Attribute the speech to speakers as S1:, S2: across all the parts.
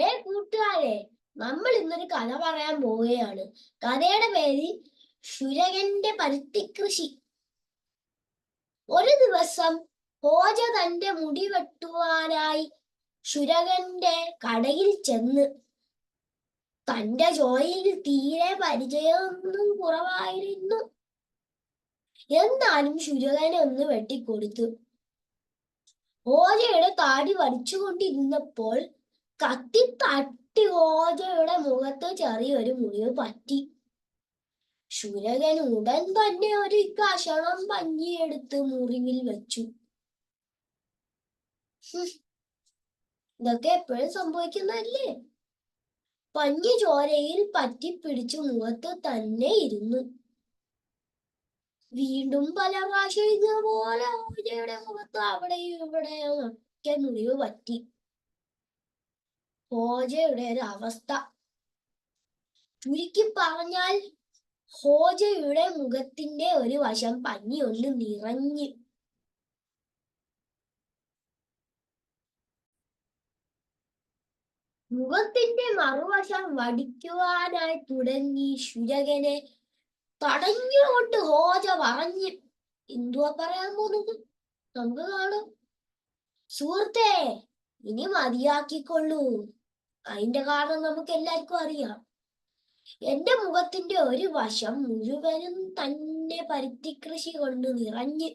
S1: കൂട്ടുകാരെ, നമ്മൾ ഇന്നൊരു കഥ പറയാൻ പോവുകയാണ്. കഥയുടെ പേര് ശുരകന്റെ പരുത്തിക്കൃഷി. ഒരു ദിവസം ഹോജ തന്റെ മുടി വെട്ടുവാനായി ശുരകന്റെ കടയിൽ ചെന്ന്. തന്റെ ജോലിയിൽ തീരെ പരിചയമൊന്നും കുറവായിരുന്നു. എന്നാലും ശുരകനെ ഒന്ന് വെട്ടിക്കൊടുത്തു. ഹോജയുടെ താടി വലിച്ചുകൊണ്ടിരുന്നപ്പോൾ കത്തി തട്ടി ഹോജയുടെ മുഖത്ത് ചെറിയൊരു മുറിവ് പറ്റി. ശുരകൻ ഉടൻ തന്നെ ഒരു കഷണം പഞ്ഞിയെടുത്ത് മുറിവിൽ വെച്ചു. ഇതൊക്കെ എപ്പോഴും സംഭവിക്കുന്നതല്ലേ? പഞ്ഞി ചോരയിൽ പറ്റിപ്പിടിച്ച് മുഖത്ത് തന്നെ ഇരുന്നു. വീണ്ടും പല പ്രാവശ്യം ഇതുപോലെ ഹോജയുടെ മുഖത്ത് അവിടെയും ഇവിടെയും ഒക്കെ മുറിവ് പറ്റി. ഹോജയുടെ ഒരു അവസ്ഥ ചുരുക്കി പറഞ്ഞാൽ, ഹോജയുടെ മുഖത്തിന്റെ ഒരു വശം പഞ്ഞി കൊണ്ട് നിറഞ്ഞു. മുഖത്തിന്റെ മറുവശം വടിക്കുവാനായി തുടങ്ങി. ശുരകനെ തടഞ്ഞുകൊണ്ട് ഹോജ പറഞ്ഞു. എന്തുവാ പറയാൻ പോകുന്നത്? നമുക്ക് കാണാം. സുഹൃത്തേ, ഇനി മതിയാക്കിക്കൊള്ളൂ. അതിന്റെ കാരണം നമുക്ക് എല്ലാവർക്കും അറിയാം. എന്റെ മുഖത്തിന്റെ ഒരു വശം മുഴുവനും തന്നെ പരുത്തിക്കൃഷി കൊണ്ട് നിറഞ്ഞ്.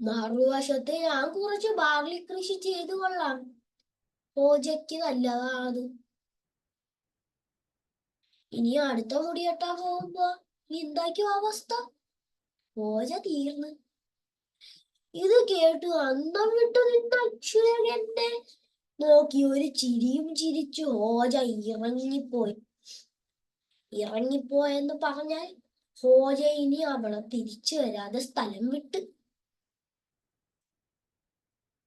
S1: മറുവശത്ത് ഞാൻ കുറച്ച് ബാർലി കൃഷി ചെയ്തു കൊള്ളാം. ഹോജയ്ക്ക് നല്ലതാണ്. ഇനി അടുത്ത മുടി വെട്ടാൻ പോകുമ്പോ എന്തായിരിക്കും അവസ്ഥ? ഹോജ തീർന്ന്. ഇത് കേട്ടു അന്തം വിട്ടു നിന്ന ശുരകനെ നോക്കി ഒരു ചിരിയും ചിരിച്ചു ഹോജ ഇറങ്ങിപ്പോയി. ഇറങ്ങിപ്പോയെന്ന് പറഞ്ഞാൽ ഹോജ ഇനി അവളെ തിരിച്ചു വരാതെ സ്ഥലം വിട്ട്.